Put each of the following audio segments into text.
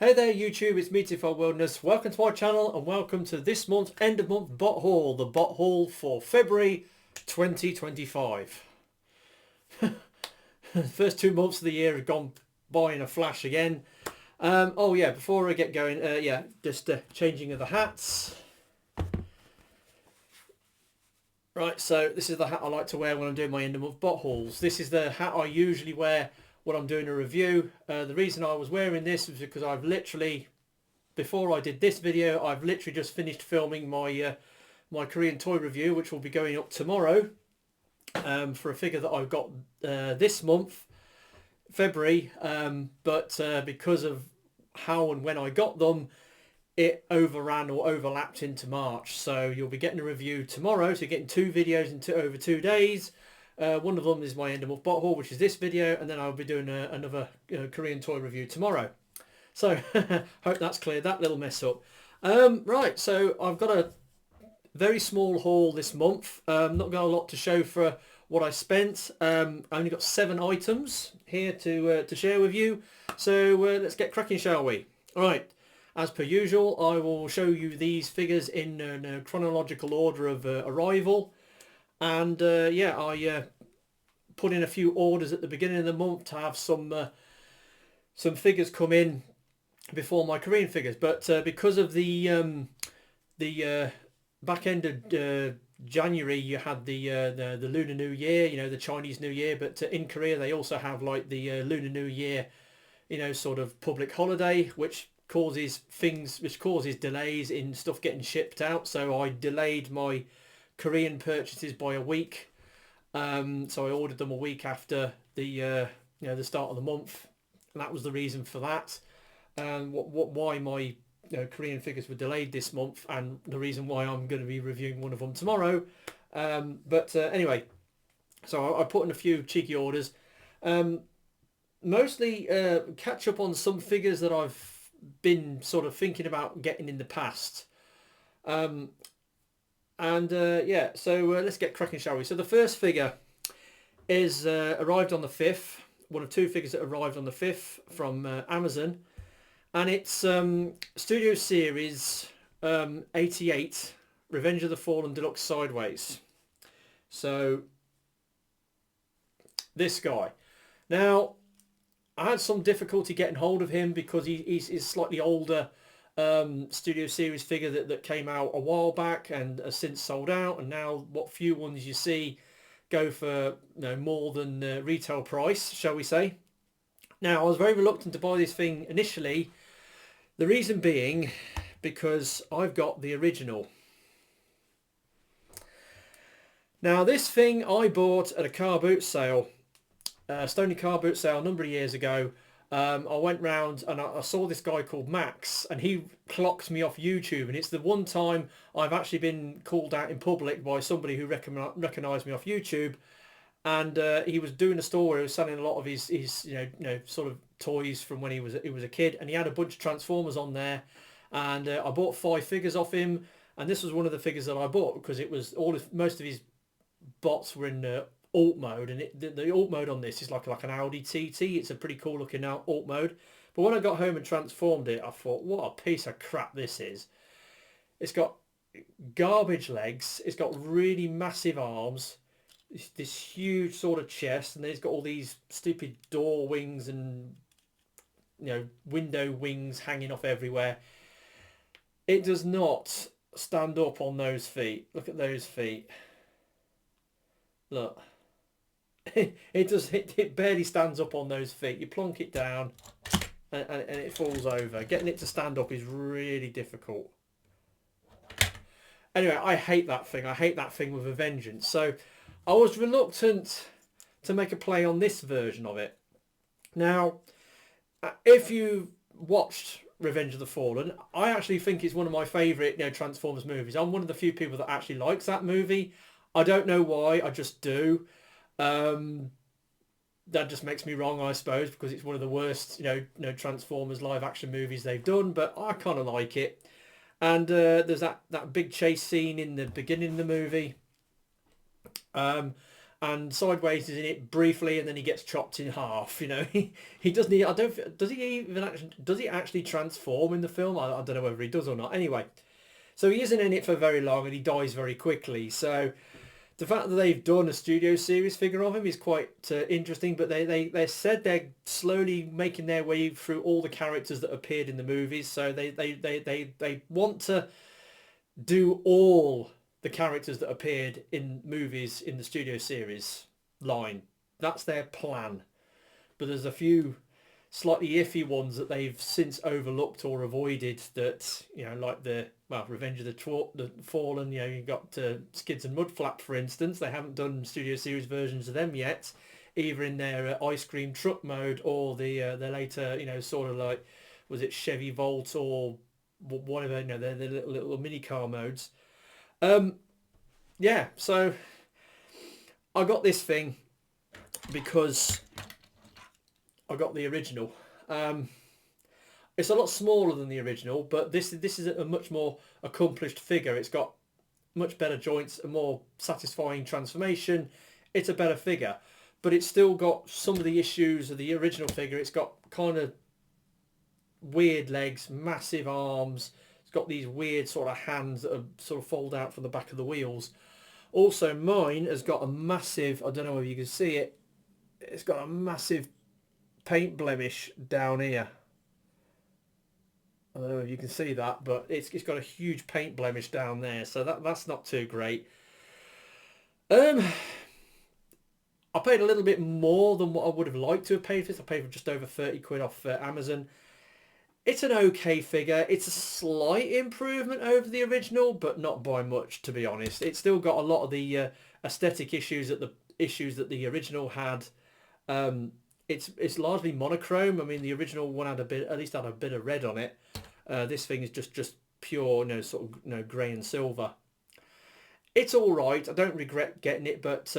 Hey there YouTube, it's me Tifo Wilderness. Welcome to my channel and welcome to this month's end of month bot haul, the bot haul for February 2025. The first 2 months of the year have gone by in a flash again. Oh yeah, before I get going, just changing of the hats. Right, so this is the hat I like to wear when I'm doing my end of month bot hauls. This is the hat I usually wear when I'm doing a review. The reason I was wearing this was because I've literally, before I did this video, I've literally just finished filming my my Korean toy review, which will be going up tomorrow, for a figure that I've got this month, February, but because of how and when I got them, it overran or overlapped into March. So you'll be getting a review tomorrow, so you're getting 2 videos in over 2 days. One of them is my end of month bot haul, which is this video, and then I'll be doing another Korean toy review tomorrow. So hope that's cleared that little mess up. Right, so I've got a very small haul this month. Not got a lot to show for what I spent. I only got 7 items here to share with you. So let's get cracking, shall we? All right. As per usual, I will show you these figures in chronological order of arrival. And yeah, I put in a few orders at the beginning of the month to have some figures come in before my Korean figures. But because of the back end of January, you had the Lunar New Year, the Chinese New Year. But in Korea, they also have like the Lunar New Year, sort of public holiday, which causes delays in stuff getting shipped out. So I delayed my Korean purchases by a week, so I ordered them a week after the the start of the month, and that was the reason for that, and why my Korean figures were delayed this month, and the reason why I'm going to be reviewing one of them tomorrow. But anyway, so I put in a few cheeky orders, mostly catch up on some figures that I've been sort of thinking about getting in the past. Yeah, so let's get cracking, shall we? So the first figure is arrived on the 5th, one of 2 figures that arrived on the 5th from Amazon, and it's Studio Series 88, Revenge of the Fallen Deluxe Sideways. So this guy. Now, I had some difficulty getting hold of him because he's slightly older Studio Series figure that came out a while back and has since sold out, and now what few ones you see go for more than retail price, shall we say. Now, I was very reluctant to buy this thing initially, the reason being because I've got the original. Now, this thing I bought at a car boot sale, Stony car boot sale, a number of years ago. I went round and I saw this guy called Max, and he clocked me off YouTube, and it's the one time I've actually been called out in public by somebody who recognised me off YouTube. And he was doing a store where he was selling a lot of his sort of toys from when he was a kid, and he had a bunch of Transformers on there, and I bought 5 figures off him, and this was one of the figures that I bought because it was most of his bots were in alt mode, and the alt mode on this is like an Audi TT. It's a pretty cool looking alt mode. But when I got home and transformed it, I thought, what a piece of crap this is. It's got garbage legs, it's got really massive arms, this huge sort of chest, and then it's got all these stupid door wings and window wings hanging off everywhere. It does not stand up on those feet. Look at those feet. Look. It barely stands up on those feet. You plonk it down and it falls over. Getting it to stand up is really difficult. Anyway, I hate that thing. I hate that thing with a vengeance. So I was reluctant to make a play on this version of it. Now, if you watched Revenge of the Fallen, I actually think it's one of my favourite Transformers movies. I'm one of the few people that actually likes that movie. I don't know why, I just do. That just makes me wrong, I suppose, because it's one of the worst, Transformers live action movies they've done. But I kind of like it. And there's that big chase scene in the beginning of the movie. and Sideways is in it briefly, and then he gets chopped in half. You know, he doesn't. I don't. Does he even actually? Does he actually transform in the film? I don't know whether he does or not. Anyway, so he isn't in it for very long, and he dies very quickly. So the fact that they've done a studio series figure of him is quite interesting. But they said they're slowly making their way through all the characters that appeared in the movies. So they want to do all the characters that appeared in movies in the studio series line. That's their plan. But there's a few slightly iffy ones that they've since overlooked or avoided, that, you know, like the Revenge of the Fallen. You know, you've got Skids and Mudflap, for instance. They haven't done studio series versions of them yet, either in their ice cream truck mode or the later, you know, sort of like, was it Chevy Volt or whatever, you know, the little mini car modes. Yeah, so I got this thing because I got the original. It's a lot smaller than the original, but this is a much more accomplished figure. It's got much better joints, a more satisfying transformation. It's a better figure, but it's still got some of the issues of the original figure. It's got kind of weird legs, massive arms. It's got these weird sort of hands that are sort of fold out from the back of the wheels. Also, mine has got a massive, I don't know if you can see it, it's got a massive paint blemish down here. I don't know if you can see that, but it's got a huge paint blemish down there, so that's not too great. I paid a little bit more than what I would have liked to have paid for this. I paid for just over 30 quid off Amazon. It's an okay figure. It's a slight improvement over the original, but not by much, to be honest. It's still got a lot of the aesthetic issues that the original had. It's largely monochrome. I mean, the original one had at least had a bit of red on it. This thing is just pure, you know, sort of, you know, grey and silver. It's all right. I don't regret getting it, but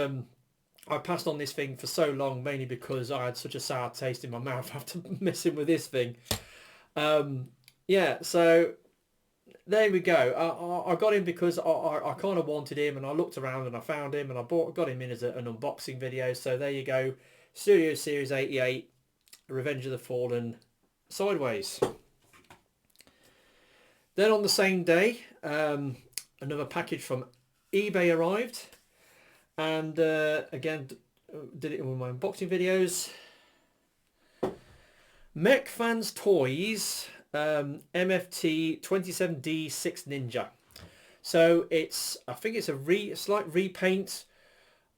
I passed on this thing for so long, mainly because I had such a sour taste in my mouth after messing with this thing. Yeah, so there we go. I got him because I kind of wanted him, and I looked around and I found him, and I got him in as an unboxing video. So there you go, Studio Series 88, Revenge of the Fallen, Sideways. Then on the same day, another package from eBay arrived, and again, did it in one of my unboxing videos. Mech Fans Toys, MFT 27D Sixninja. So I think it's a slight repaint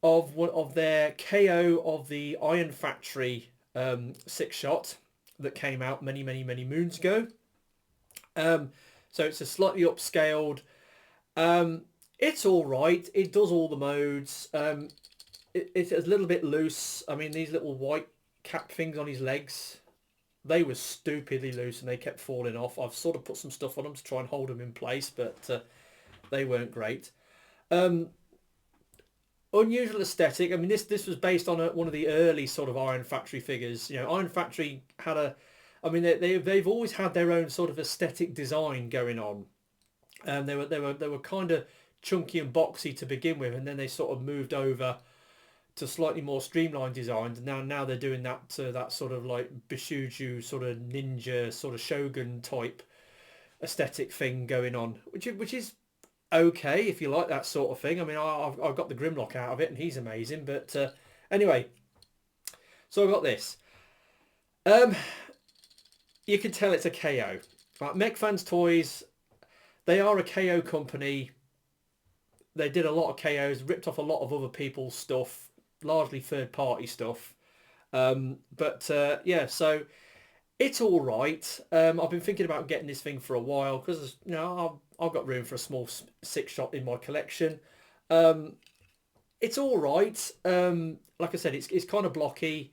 of one of their KO of the Iron Factory 6-shot that came out many moons ago. So it's a slightly upscaled. It's all right. It does all the modes. It's a little bit loose. I mean, these little white cap things on his legs, they were stupidly loose and they kept falling off. I've sort of put some stuff on them to try and hold them in place, but they weren't great. Unusual aesthetic. I mean, this was based on one of the early sort of Iron Factory figures. You know, Iron Factory had I mean, they've always had their own sort of aesthetic design going on. They were kind of chunky and boxy to begin with, and then they sort of moved over to slightly more streamlined designs. Now they're doing that sort of like Bishuju sort of ninja sort of shogun type aesthetic thing going on, which is okay if you like that sort of thing. I mean, I've got the Grimlock out of it, and he's amazing. But anyway, so I got this. You can tell it's a KO. Right, Mech Fans Toys, they are a KO company. They did a lot of KOs, ripped off a lot of other people's stuff, largely third-party stuff. Yeah, so it's all right. I've been thinking about getting this thing for a while because, you know, I've got room for a small 6-shot in my collection. It's all right. Like I said, it's kind of blocky.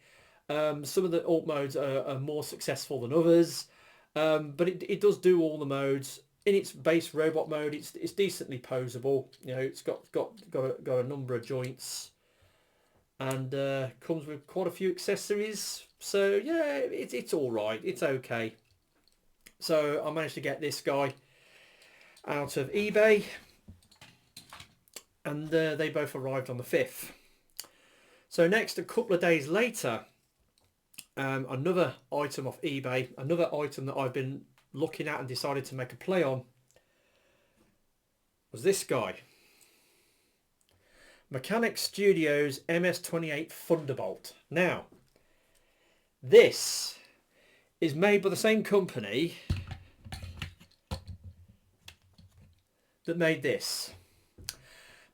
Some of the alt modes are more successful than others, but it does do all the modes. In its base robot mode, it's decently posable. You know, it's got a number of joints, and comes with quite a few accessories. So yeah, it's all right. It's okay. So I managed to get this guy out of eBay, and they both arrived on the 5th. So next, a couple of days later, another item off eBay, another item that I've been looking at and decided to make a play on, was this guy. Mechanic Studios MS-28 Thunderbolt. Now, this is made by the same company that made this.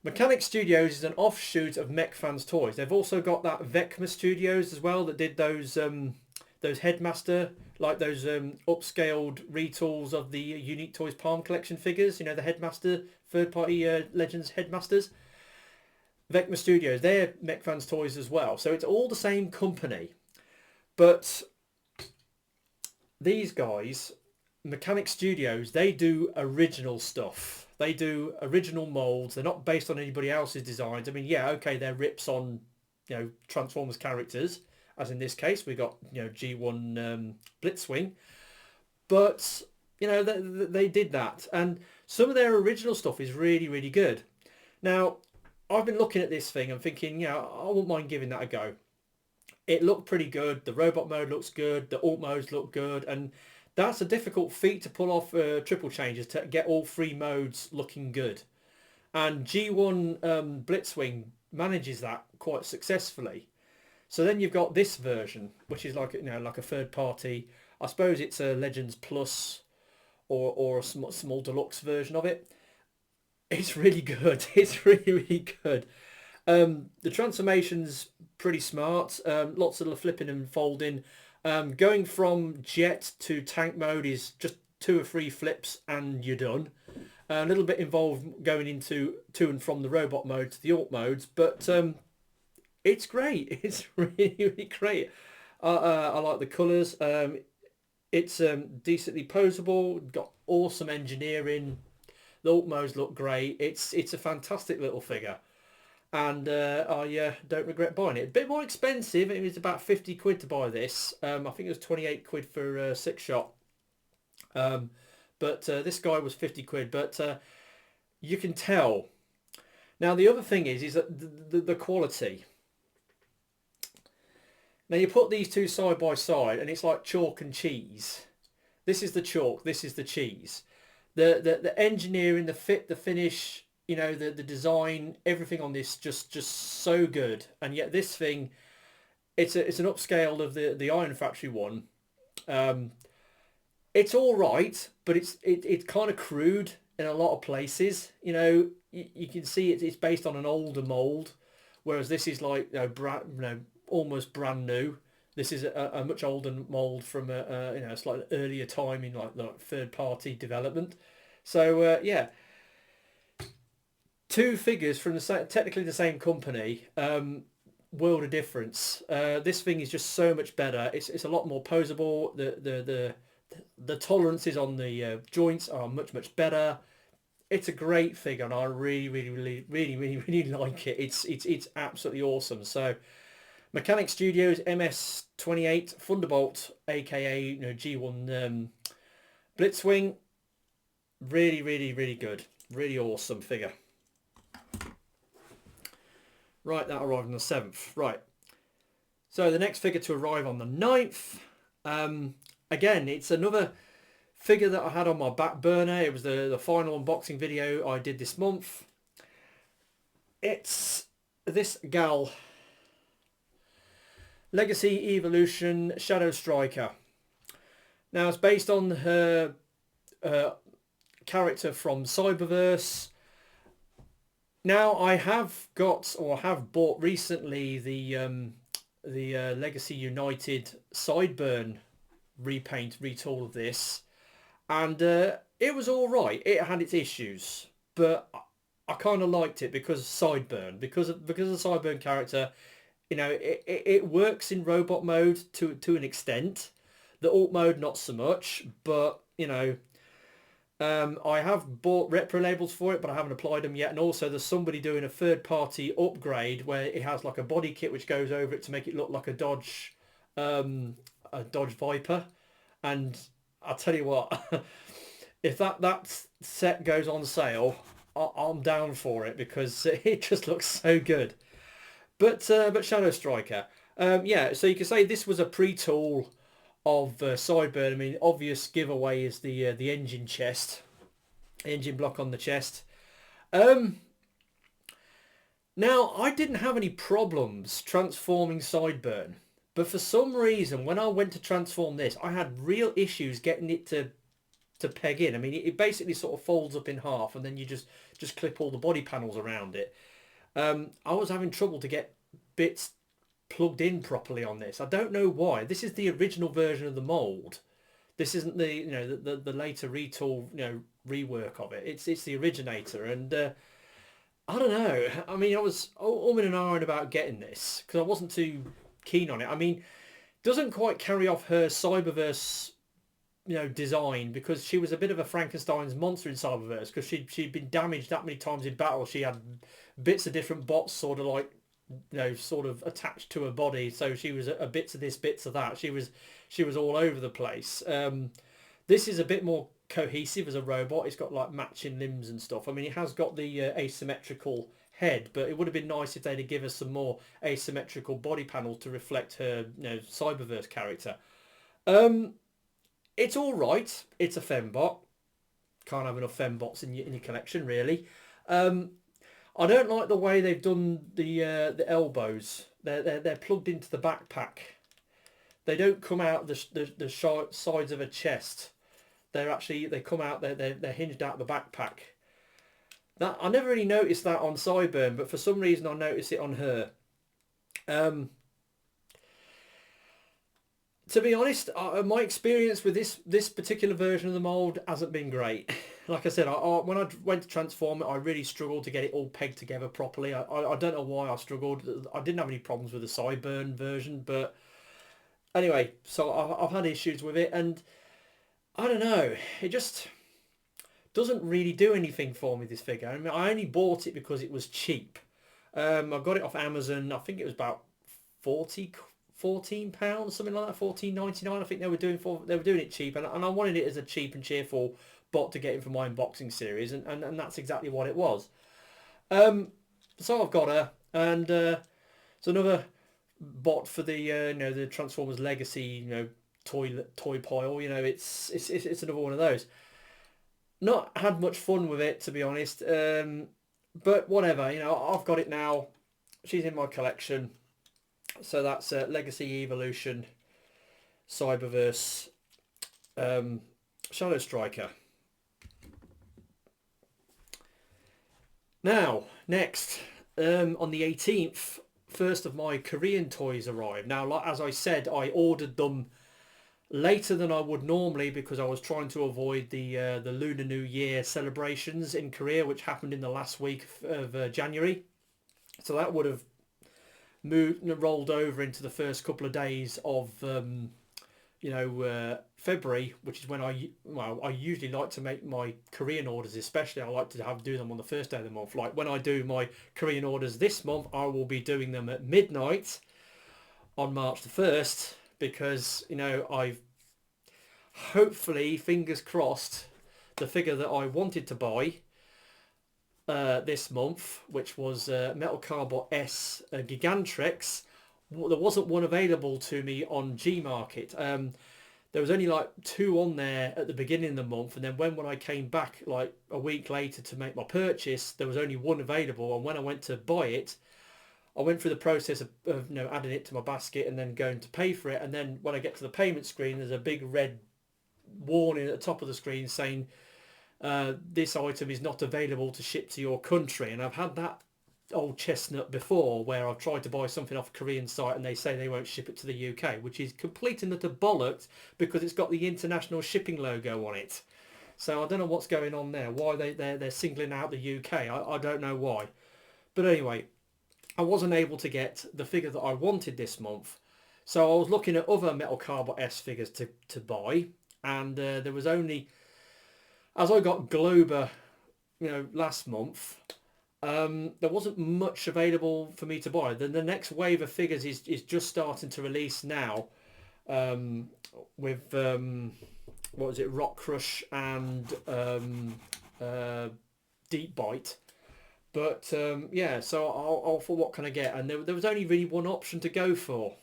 Mechanic Studios is an offshoot of Mech Fans Toys. They've also got that Vecma Studios as well that did those Headmaster, like those upscaled retools of the Unique Toys Palm Collection figures. You know, the Headmaster, third-party Legends Headmasters. Vecma Studios, they're Mech Fans Toys as well. So it's all the same company. But these guys, Mechanic Studios, they do original stuff. They do original molds. They're not based on anybody else's designs. I mean, yeah, okay, they're rips on, you know, Transformers characters, as in this case we got, you know, G1 Blitzwing. But you know, they did that, and some of their original stuff is really, really good. Now, I've been looking at this thing and thinking, you know, I wouldn't mind giving that a go. It looked pretty good. The robot mode looks good. The alt modes look good. And that's a difficult feat to pull off triple changes, to get all three modes looking good. And G1 Blitzwing manages that quite successfully. So then you've got this version, which is like, you know, like a third party. I suppose it's a Legends Plus or a small deluxe version of it. It's really good. It's really, really good. The transformation's pretty smart. Lots of flipping and folding. Going from jet to tank mode is just 2 or 3 flips and you're done. A little bit involved going into to and from the robot mode to the alt modes, but it's great. It's really, really great. I like the colours. It's decently posable. Got awesome engineering. The alt modes look great. It's a fantastic little figure, and I don't regret buying it. A bit more expensive. It was about 50 quid to buy this. I think it was 28 quid for 6-shot. But this guy was 50 quid. But you can tell. Now the other thing is that the quality. Now you put these two side by side, and it's like chalk and cheese. This is the chalk. This is the cheese. The engineering, the fit, the finish, you know, the design, everything on this just so good. And yet this thing, it's an upscale of the Iron Factory one. It's all right, but it's kind of crude in a lot of places. You know, you can see it's based on an older mold, whereas this is like, you know, almost brand new. This is a much older mold from a slightly earlier time in like third party development. So yeah, 2 figures from technically the same company, world of difference. This thing is just so much better. It's a lot more posable. The tolerances on the joints are much better. It's a great figure, and I really like it. It's absolutely awesome. So Mechanic Studios MS-28 Thunderbolt, aka, you know, G1 Blitzwing, really good, really awesome figure. Right, that arrived on the 7th. Right, so the next figure to arrive on the 9th. Again, it's another figure that I had on my back burner. It was the final unboxing video I did this month. It's this gal, Legacy Evolution Shadow Striker. Now it's based on her character from Cyberverse. Now I have got, or have bought recently, the Legacy United Sideburn repaint retool of this, and it was all right. It had its issues, but I kind of liked it because of Sideburn, because of the Sideburn character. You know, it works in robot mode to an extent. The alt mode not so much, but you know, I have bought repro labels for it, but I haven't applied them yet. And also there's somebody doing a third party upgrade where it has like a body kit which goes over it to make it look like a Dodge Viper. And I'll tell you what, if that set goes on sale, I'm down for it, because it just looks so good. But Shadow Striker, yeah. So you can say this was a pre-tool of Sideburn. I mean, obvious giveaway is the engine chest, engine block on the chest. Now I didn't have any problems transforming Sideburn, but for some reason when I went to transform this, I had real issues getting it to peg in. I mean, it basically sort of folds up in half, and then you just clip all the body panels around it. I was having trouble to get bits plugged in properly on this. I don't know why. This is the original version of the mold. This isn't the the later retool rework of it. It's the originator, and I don't know. I mean, I was in and ahhing about getting this because I wasn't too keen on it. I mean, doesn't quite carry off her Cyberverse design, because she was a bit of a Frankenstein's monster in Cyberverse, because she'd been damaged that many times in battle. She had bits of different bots sort of like sort of attached to her body, so she was a bits of this, bits of that. She was all over the place. This is a bit more cohesive as a robot. It's got like matching limbs and stuff. I mean, it has got the asymmetrical head, but it would have been nice if they'd have given us some more asymmetrical body panels to reflect her Cyberverse character. It's all right. It's a fembot. Can't have enough fembots in your collection, really. I don't like the way they've done the elbows. They're plugged into the backpack. They don't come out the sides of a chest. They come out. They're hinged out the backpack. That I never really noticed that on Cyburn, but for some reason I noticed it on her. To be honest, my experience with this particular version of the mold hasn't been great. Like I said, when I went to transform it, I really struggled to get it all pegged together properly. I don't know why I struggled. I didn't have any problems with the Cyburn version, but anyway, so I've had issues with it, and I don't know, it just doesn't really do anything for me, this figure. I mean, I only bought it because it was cheap. I got it off Amazon. I think it was about £14, something like that, £14.99. I think they were doing it cheap, and I wanted it as a cheap and cheerful bot to get in for my unboxing series, and that's exactly what it was. So I've got her, and it's another bot for the the Transformers Legacy toy pile. It's another one of those. Not had much fun with it, to be honest, but whatever. I've got it now. She's in my collection. So that's Legacy Evolution Cyberverse Shadow Striker. Now, next, on the 18th, first of my Korean toys arrived. Now, as I said, I ordered them later than I would normally because I was trying to avoid the Lunar New Year celebrations in Korea, which happened in the last week of January. So that would have rolled over into the first couple of days of February, which is when I usually like to make my Korean orders. Especially I like to do them on the first day of the month. Like when I do my Korean orders this month, I will be doing them at midnight on March the 1st, because I've hopefully, fingers crossed, the figure that I wanted to buy this month, which was Metal Carbot S Gigantrex. There wasn't one available to me on G-Market. There was only like 2 on there at the beginning of the month, and then when I came back like a week later to make my purchase, there was only 1 available. And when I went to buy it, I went through the process of adding it to my basket and then going to pay for it. And then when I get to the payment screen, there's a big red warning at the top of the screen saying this item is not available to ship to your country. And I've had that old chestnut before, where I've tried to buy something off a Korean site and they say they won't ship it to the UK, which is complete and utter bollocks, because it's got the international shipping logo on it. So I don't know what's going on there, why they're singling out the UK. I don't know why. But anyway, I wasn't able to get the figure that I wanted this month, so I was looking at other Metal Carbot S figures to buy, and there was only, as I got Glober last month, there wasn't much available for me to buy. Then the next wave of figures is just starting to release now, with what was it, Rock Crush and Deep Bite. But yeah, so I'll for what can I get? And there was only really one option to go for.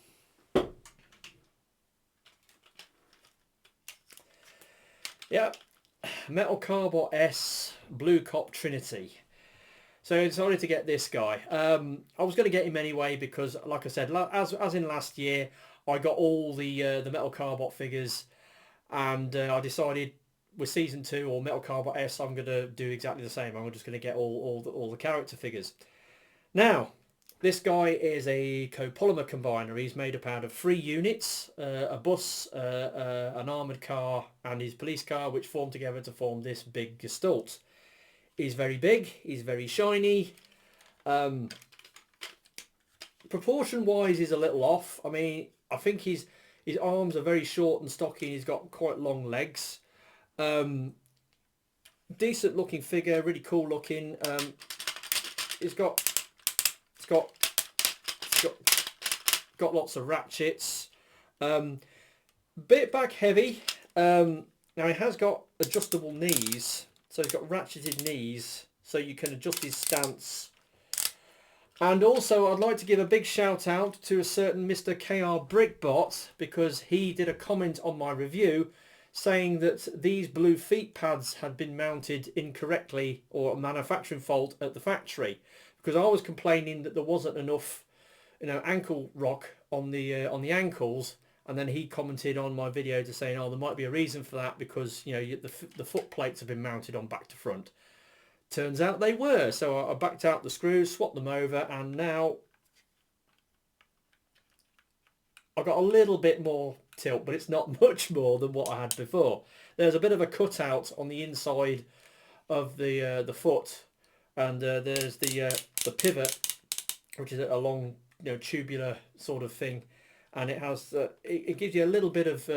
Yeah, Metal Carbot S Bluecop Trinity. So I decided to get this guy. I was going to get him anyway because, like I said, as in last year, I got all the Metal Carbot figures, and I decided with season 2 or Metal Carbot S, I'm going to do exactly the same. I'm just going to get all the character figures. Now, this guy is a copolymer combiner. He's made up out of 3 units, a bus, an armoured car, and his police car, which form together to form this big gestalt. He's very big, he's very shiny. Proportion-wise, he's a little off. I mean, I think his arms are very short and stocky, and he's got quite long legs. Decent looking figure, really cool looking. It's got lots of ratchets. Bit back heavy. Now he has got adjustable knees, so he's got ratcheted knees, so you can adjust his stance. And also, I'd like to give a big shout out to a certain Mr. KR Brickbot, because he did a comment on my review saying that these blue feet pads had been mounted incorrectly, or a manufacturing fault at the factory, because I was complaining that there wasn't enough, ankle rock on the ankles, and then he commented on my video to saying, oh, there might be a reason for that, because the foot plates have been mounted on back to front. Turns out they were, so I backed out the screws, swapped them over, and now I got a little bit more tilt, but it's not much more than what I had before. There's a bit of a cutout on the inside of the foot, and there's the pivot, which is a long tubular sort of thing, and it has it gives you a little bit of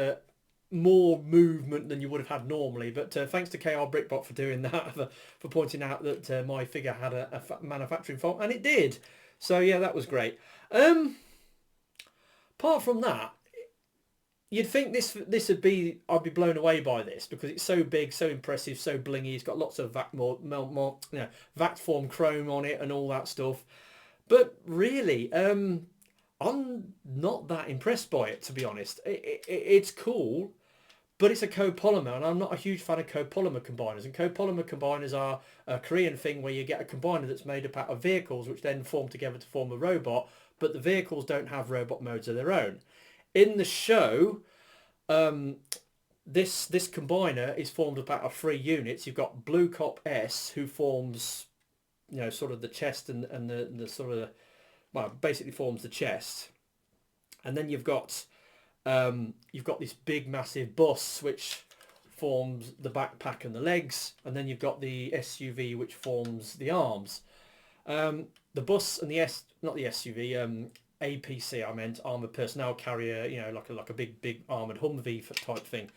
more movement than you would have had normally. But thanks to KR Brickbot for doing that, for pointing out that my figure had a manufacturing fault, and it did. So yeah, that was great. Apart from that, you'd think this would be, I'd be blown away by this, because it's so big, so impressive, so blingy. It's got lots of vac form chrome on it and all that stuff. But really, I'm not that impressed by it, to be honest. It's cool, but it's a copolymer, and I'm not a huge fan of copolymer combiners. And copolymer combiners are a Korean thing where you get a combiner that's made up out of vehicles, which then form together to form a robot, but the vehicles don't have robot modes of their own. In the show, this combiner is formed up out of 3 units. You've got Bluecop S, who forms, sort of the chest and the sort of, well, basically forms the chest. And then you've got this big massive bus, which forms the backpack and the legs. And then you've got the SUV, which forms the arms. The bus and the APC, I meant, armoured personnel carrier, like a big armoured Humvee type thing.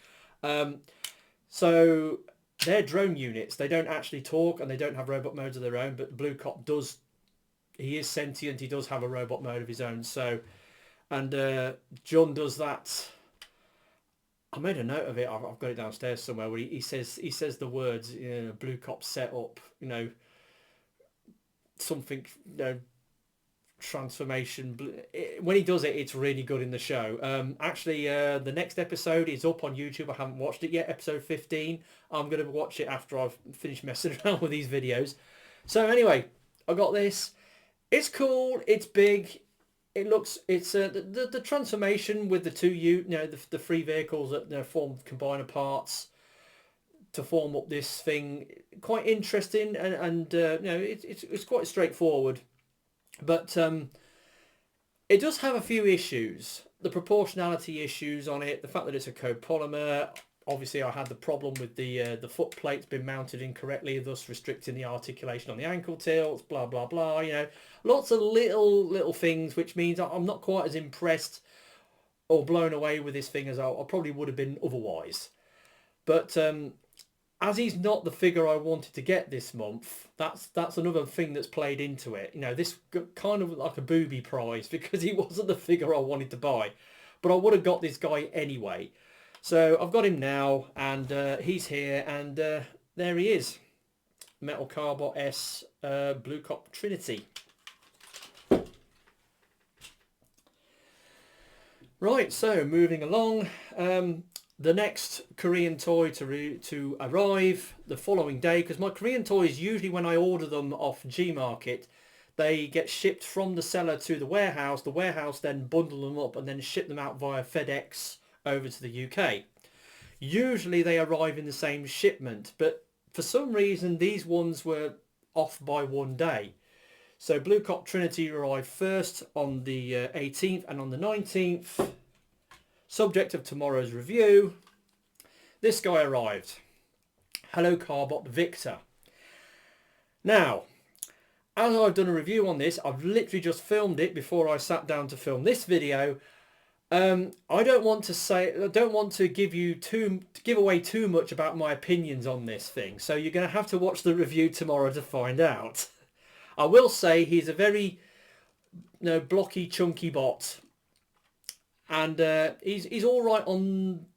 So they're drone units. They don't actually talk, and they don't have robot modes of their own, but Bluecop does. He is sentient. He does have a robot mode of his own. So, and John does that. I made a note of it. I've got it downstairs somewhere, where he says the words, Bluecop set up, something, transformation. When he does it, it's really good in the show. Actually, the next episode is up on YouTube. I haven't watched it yet, episode 15. I'm going to watch it after I've finished messing around with these videos. So anyway, I got this. It's cool, it's big, it's the transformation with the the 3 vehicles that form combiner parts to form up this thing, quite interesting, and it's quite straightforward. But it does have a few issues. The proportionality issues on it, the fact that it's a copolymer. Obviously, I had the problem with the foot plates being mounted incorrectly, thus restricting the articulation on the ankle tilts, blah, blah, blah. Lots of little things, which means I'm not quite as impressed or blown away with this thing as I probably would have been otherwise. But as he's not the figure I wanted to get this month, that's another thing that's played into it. This kind of like a booby prize, because he wasn't the figure I wanted to buy. But I would have got this guy anyway. So I've got him now, and he's here, and there he is. Metal Carbot S Bluecop Trinity. Right, so moving along, the next Korean toy to arrive the following day, because my Korean toys, usually when I order them off Gmarket, they get shipped from the seller to the warehouse then bundle them up and then ship them out via FedEx over to the UK. Usually they arrive in the same shipment, but for some reason these ones were off by one day. So Bluecop Trinity arrived first on the 18th, and on the 19th, subject of tomorrow's review, this guy arrived. Hello Carbot Victor. Now, as I've done a review on this, I've literally just filmed it before I sat down to film this video. I don't want to give away too much about my opinions on this thing, so you're going to have to watch the review tomorrow to find out. I will say he's a very blocky, chunky bot, and he's all right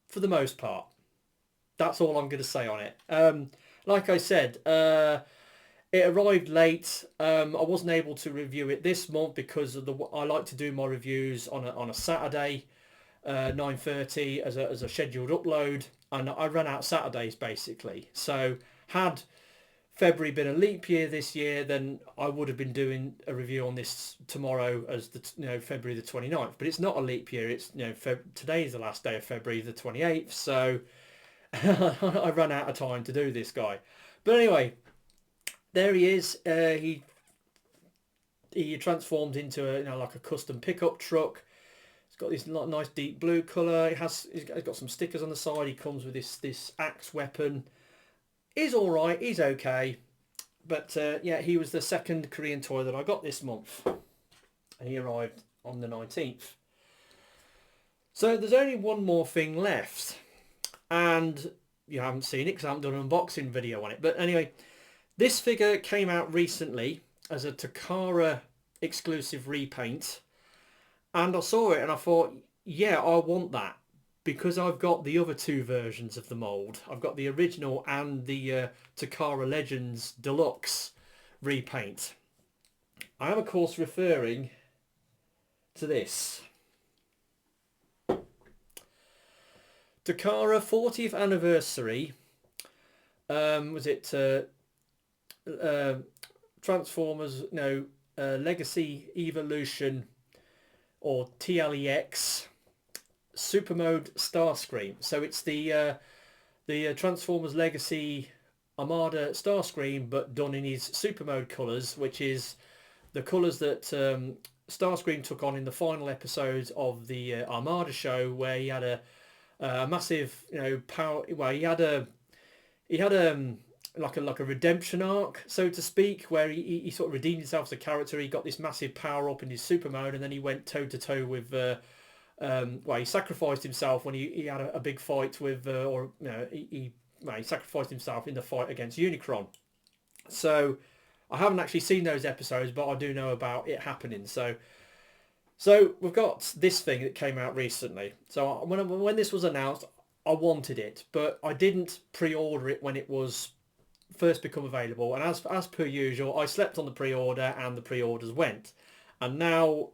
for the most part. That's all I'm going to say on it. Like I said, it arrived late. I wasn't able to review it this month because of I like to do my reviews on a Saturday, 9:30 as a scheduled upload, and I ran out Saturdays basically. So had February been a leap year this year, then I would have been doing a review on this tomorrow as February the 29th. But it's not a leap year. It's today is the last day of February the 28th. So I ran out of time to do this guy. But anyway, there he is. He transformed into like a custom pickup truck. It's got this nice deep blue colour. He's got some stickers on the side. He comes with this axe weapon. He's all right. He's okay. But yeah, he was the second Korean toy that I got this month, and he arrived on the 19th. So there's only one more thing left, and you haven't seen it because I haven't done an unboxing video on it. But anyway, this figure came out recently as a Takara exclusive repaint, and I saw it and I thought, yeah, I want that, because I've got the other two versions of the mould. I've got the original and the Takara Legends Deluxe repaint. I am of course referring to this. Takara 40th anniversary. Was it Transformers, Legacy Evolution, or TLEX Super Mode Starscream. So it's the Transformers Legacy Armada Starscream, but done in his Super Mode colours, which is the colours that Starscream took on in the final episodes of the Armada show, where he had a massive power. Well, he had a like a redemption arc, so to speak, where he sort of redeemed himself as a character. He got this massive power up in his super mode, and then he went toe to toe with he sacrificed himself when he had a big fight with he sacrificed himself in the fight against Unicron. So I haven't actually seen those episodes, but I do know about it happening. So we've got this thing that came out recently. So when this was announced, I wanted it, but I didn't pre-order it when it was first become available, and as per usual, I slept on the pre-order and the pre-orders went, and now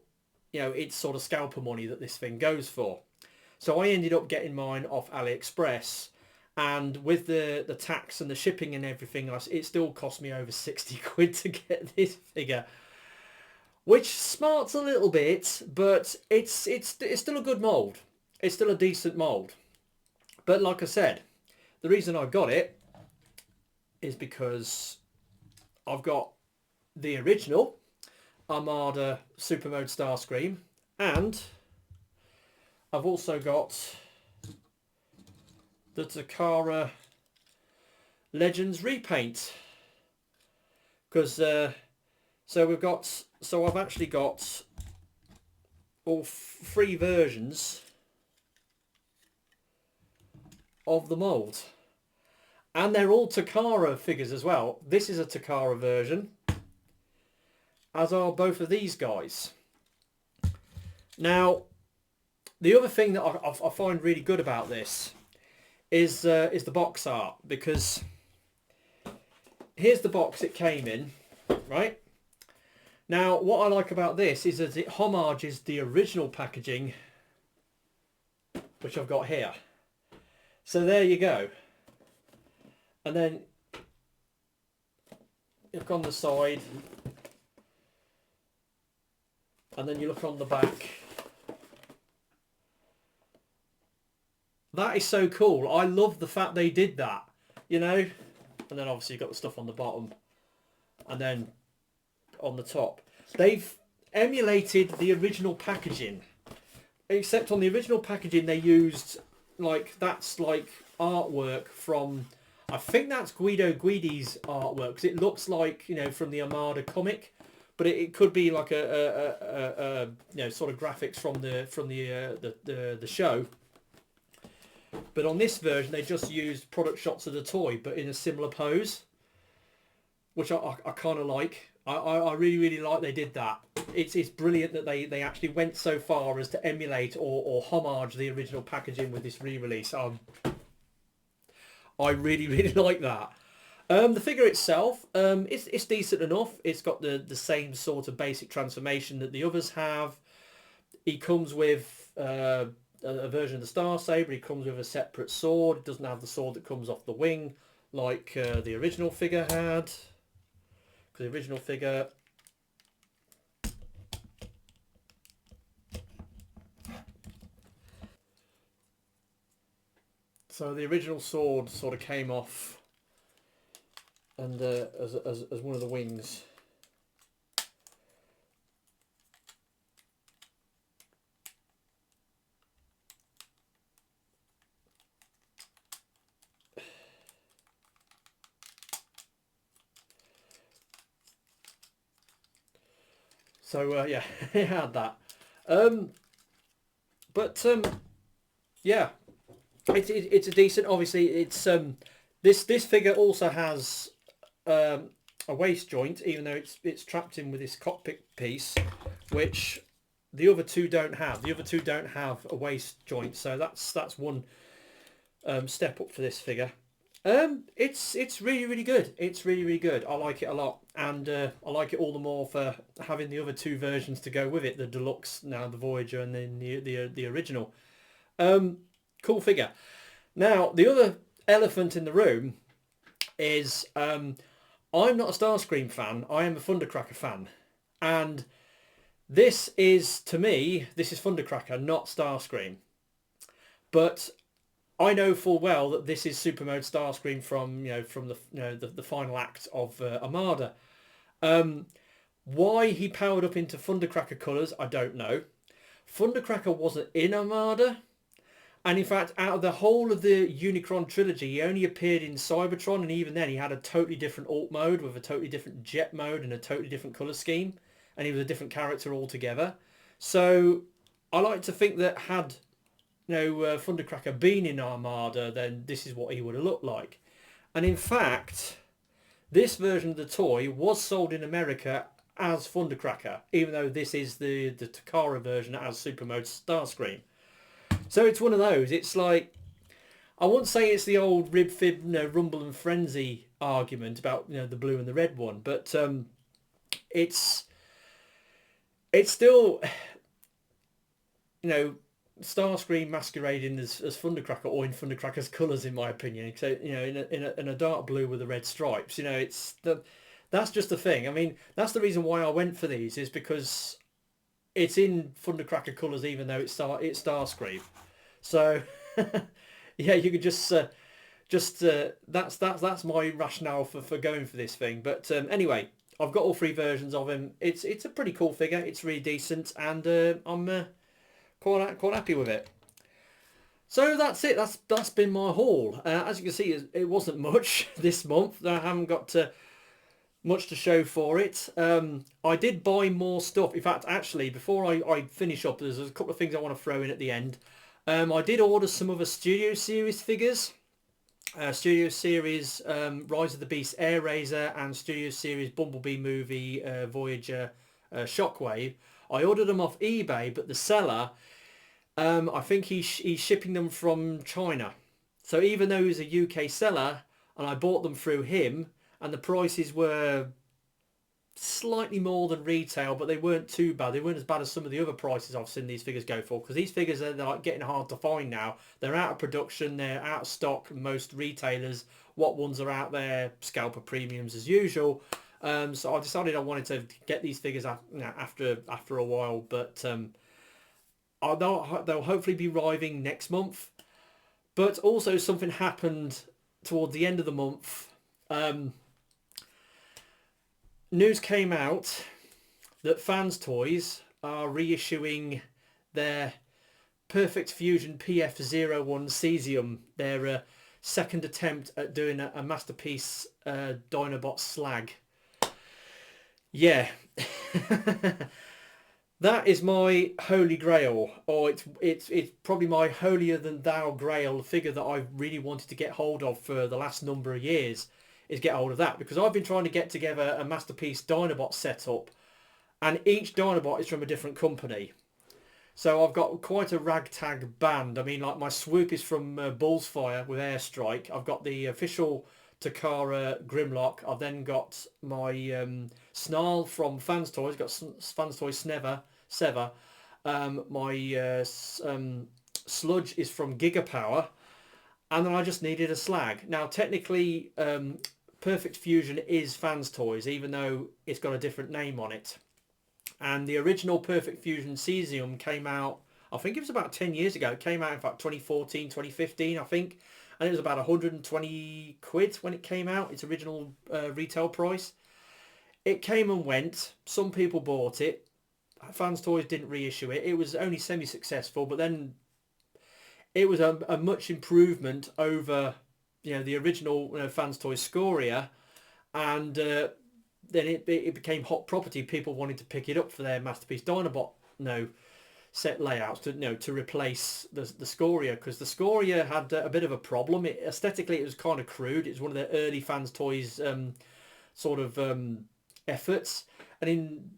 it's sort of scalper money that this thing goes for. So I ended up getting mine off AliExpress, and with the tax and the shipping and everything, it still cost me over 60 quid to get this figure, which smarts a little bit, but it's still a good mould. It's still a decent mould. But like I said, the reason I got it is because I've got the original Armada Super Mode Starscream, and I've also got the Takara Legends repaint. Because I've actually got all three versions of the mould. And they're all Takara figures as well. This is a Takara version, as are both of these guys. Now, the other thing that I find really good about this is the box art, because here's the box it came in, right? Now, what I like about this is that it homages the original packaging, which I've got here. So there you go. And then you look on the side, and then you look on the back. That is so cool. I love the fact they did that, you know. And then obviously you've got the stuff on the bottom, and then on the top. They've emulated the original packaging, except on the original packaging they used that's like artwork from, I think that's Guido Guidi's artwork, because it looks like, you know, from the Armada comic, but it could be like a you know, sort of graphics from the show. But on this version they just used product shots of the toy, but in a similar pose, which I kind of like. I really like they did that. It's brilliant that they actually went so far as to emulate or homage the original packaging with this re-release. I really like that. The figure itself, it's decent enough. It's got the same sort of basic transformation that the others have. He comes with a version of the Star Saber. He comes with a separate sword. It doesn't have the sword that comes off the wing like the original figure had. The original figure so the original sword sort of came off and as one of the wings. So yeah, it had that. Yeah, it's a decent. Obviously, it's this figure also has a waist joint, even though it's trapped in with this cockpit piece, which the other two don't have. The other two don't have a waist joint, so that's one step up for this figure. It's really good. It's really good. I like it a lot, and I like it all the more for having the other two versions to go with it, the Deluxe, now the Voyager, and then the original. Cool figure. Now the other elephant in the room is I'm not a Starscream fan. I am a Thundercracker fan, and this is, to me, this is Thundercracker, not Starscream. But I know full well that this is Super Mode Starscream from the final act of Armada. Why he powered up into Thundercracker colours, I don't know. Thundercracker wasn't in Armada, and in fact, out of the whole of the Unicron trilogy, he only appeared in Cybertron, and even then he had a totally different alt mode with a totally different jet mode and a totally different colour scheme, and he was a different character altogether. So I like to think that had Thundercracker been in Armada, then this is what he would have looked like. And in fact, this version of the toy was sold in America as Thundercracker, even though this is the Takara version as Super Mode Starscream. So it's one of those. It's like, I won't say it's the old rib fib, Rumble and Frenzy argument about the blue and the red one, but it's still Starscream masquerading as Thundercracker, or in Thundercracker's colours, in my opinion. So in a dark blue with the red stripes. That's just the thing. I mean, that's the reason why I went for these, is because it's in Thundercracker colours, even though it's Starscream. So yeah, you could just that's my rationale for going for this thing. But anyway, I've got all three versions of him. It's a pretty cool figure. It's really decent, and I'm quite happy with it. So that's it. That's been my haul. As you can see, it wasn't much this month. I haven't got much to show for it. I did buy more stuff. In fact, actually, before I finish up, there's a couple of things I want to throw in at the end. I did order some other Studio Series figures. Studio Series Rise of the Beast Air Razor and Studio Series Bumblebee Movie Voyager Shockwave. I ordered them off eBay, but the seller, I think he's shipping them from China. So even though he's a UK seller and I bought them through him, and the prices were slightly more than retail, but they weren't too bad. They weren't as bad as some of the other prices I've seen these figures go for, because these figures are, they're like getting hard to find now. They're out of production, they're out of stock, most retailers. What ones are out there? Scalper premiums as usual. So I decided I wanted to get these figures after a while, but they'll hopefully be arriving next month. But also something happened towards the end of the month. News came out that Fans Toys are reissuing their Perfect Fusion PF01 Cesium, their second attempt at doing a masterpiece Dinobot slag. Yeah. That is my holy grail, or it's probably my holier than thou grail figure that I've really wanted to get hold of for the last number of years. Is get hold of that, because I've been trying to get together a masterpiece Dinobot setup, and each Dinobot is from a different company. So I've got quite a ragtag band. I mean, like my swoop is from Bullsfire with Airstrike. I've got the official Takara Grimlock. I've then got my Snarl from Fans Toys. Got Fans Toys Sever. My Sludge is from Gigapower, and then I just needed a slag. Now, technically, Perfect Fusion is Fans Toys, even though it's got a different name on it. And the original Perfect Fusion Cesium came out, I think it was about 10 years ago. It came out in fact 2014, 2015, I think. And it was about 120 quid when it came out, its original retail price. It came and went. Some people bought it. Fans Toys didn't reissue it. It was only semi-successful, but then it was a much improvement over, the original Fans Toys Scoria, and then it became hot property. People wanted to pick it up for their masterpiece Dinobot set layouts to replace the Scoria, because the Scoria had a bit of a problem. Aesthetically it was kind of crude. It was one of the early Fans Toys efforts, and in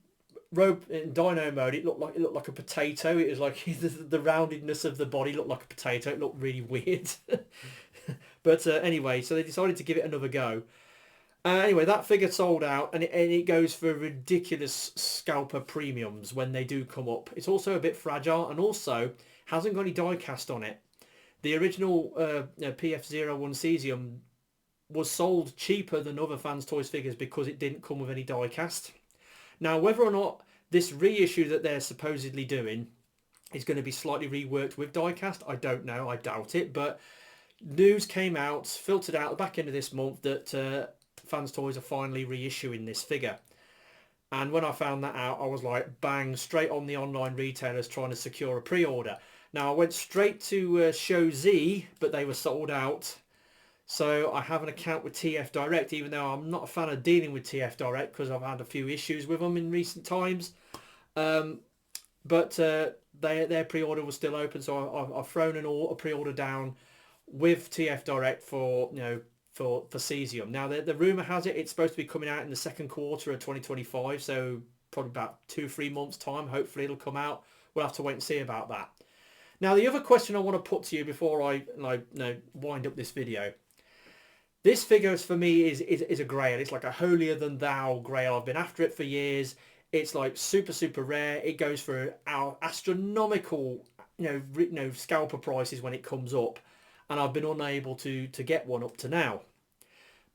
Dino mode it looked like a potato. It was like the roundedness of the body looked like a potato. It looked really weird. But anyway, so they decided to give it another go. Anyway, that figure sold out, and it goes for ridiculous scalper premiums when they do come up. It's also a bit fragile, and also hasn't got any die cast on it. The original PF01 Cesium was sold cheaper than other Fans Toys figures because it didn't come with any die cast. Now, whether or not this reissue that they're supposedly doing is going to be slightly reworked with die cast, I don't know. I doubt it. But news came out, filtered out at the back end of this month, that Fans Toys are finally reissuing this figure. And when I found that out, I was like, bang, straight on the online retailers trying to secure a pre-order. Now, I went straight to Show Z, but they were sold out. So I have an account with TF Direct, even though I'm not a fan of dealing with TF Direct because I've had a few issues with them in recent times. But their pre-order was still open, so I've thrown a pre-order down with TF Direct for Cesium. Now the rumour has it it's supposed to be coming out in the second quarter of 2025, so probably about 2-3 months time. Hopefully it'll come out. We'll have to wait and see about that. Now the other question I want to put to you before I wind up this video. This figure for me is a grail. It's like a holier than thou grail. I've been after it for years. It's like super rare. It goes for our astronomical scalper prices when it comes up, and I've been unable to get one up to now.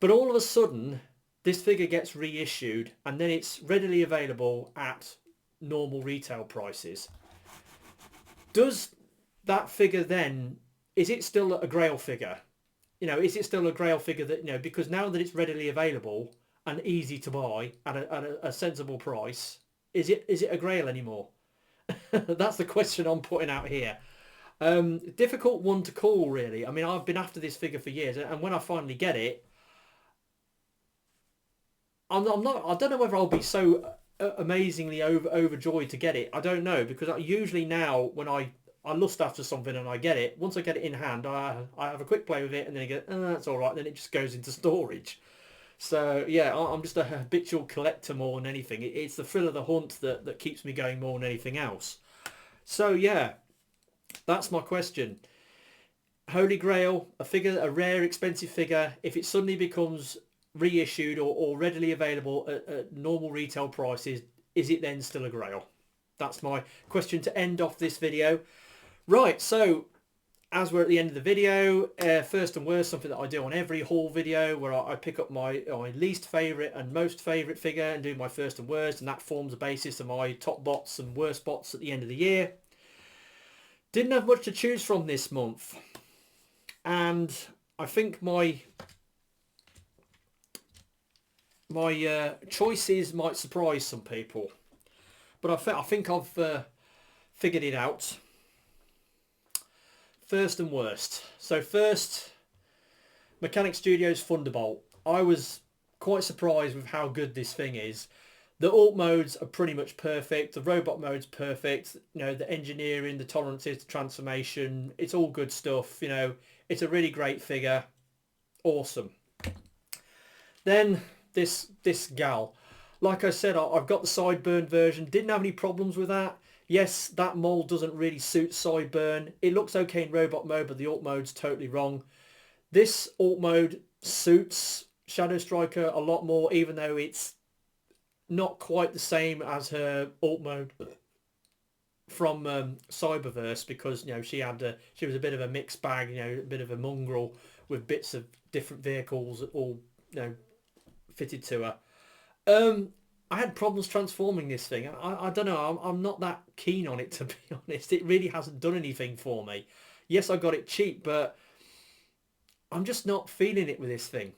But all of a sudden this figure gets reissued, and then it's readily available at normal retail prices. Does that figure then, is it still a grail figure? Is it still a grail figure that, because now that it's readily available and easy to buy at a sensible price, is it a grail anymore? That's the question I'm putting out here. Difficult one to call, really. I mean, I've been after this figure for years, and when I finally get it, I don't know whether I'll be so amazingly overjoyed to get it. I don't know, because usually now when I lust after something and I get it, once I get it in hand, I have a quick play with it, and then I go, that's all right, then it just goes into storage. So yeah, I'm just a habitual collector more than anything. It's the thrill of the hunt that keeps me going more than anything else. So yeah, that's my question. Holy Grail, a rare expensive figure, if it suddenly becomes reissued or readily available at normal retail prices, is it then still a grail? That's my question to end off this video. Right, so as we're at the end of the video, first and worst, something that I do on every haul video, where I pick up my least favourite and most favourite figure and do my first and worst, and that forms the basis of my top bots and worst bots at the end of the year. Didn't have much to choose from this month, and I think my choices might surprise some people, but I think I've figured it out. First and worst. So first, Mechanic Studios Thunderbolt. I was quite surprised with how good this thing is. The alt modes are pretty much perfect. The robot mode's perfect. You know, the engineering, the tolerances, the transformation, it's all good stuff. You know, it's a really great figure. Awesome. Then this gal. Like I said, I've got the Sideburn version. Didn't have any problems with that. Yes, that mold doesn't really suit Sideburn. It looks okay in robot mode, but the alt mode's totally wrong. This alt mode suits Shadow Striker a lot more, even though it's not quite the same as her alt mode from Cyberverse, because you know she was a bit of a mixed bag, you know, a bit of a mongrel with bits of different vehicles all, you know, fitted to her. I had problems transforming this thing. I don't know. I'm not that keen on it, to be honest. It really hasn't done anything for me. Yes, I got it cheap, but I'm just not feeling it with this thing.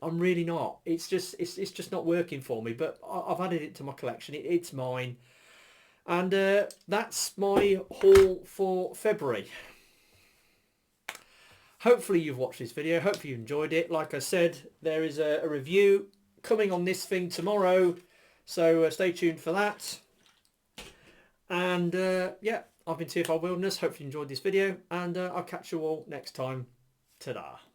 I'm really not. It's just not working for me. But I've added it to my collection. It's mine. And that's my haul for February. Hopefully you've watched this video. Hopefully you enjoyed it. Like I said, there is a review coming on this thing tomorrow. So stay tuned for that. And yeah, I've been TFR Wilderness. Hopefully you enjoyed this video. And I'll catch you all next time. Ta-da.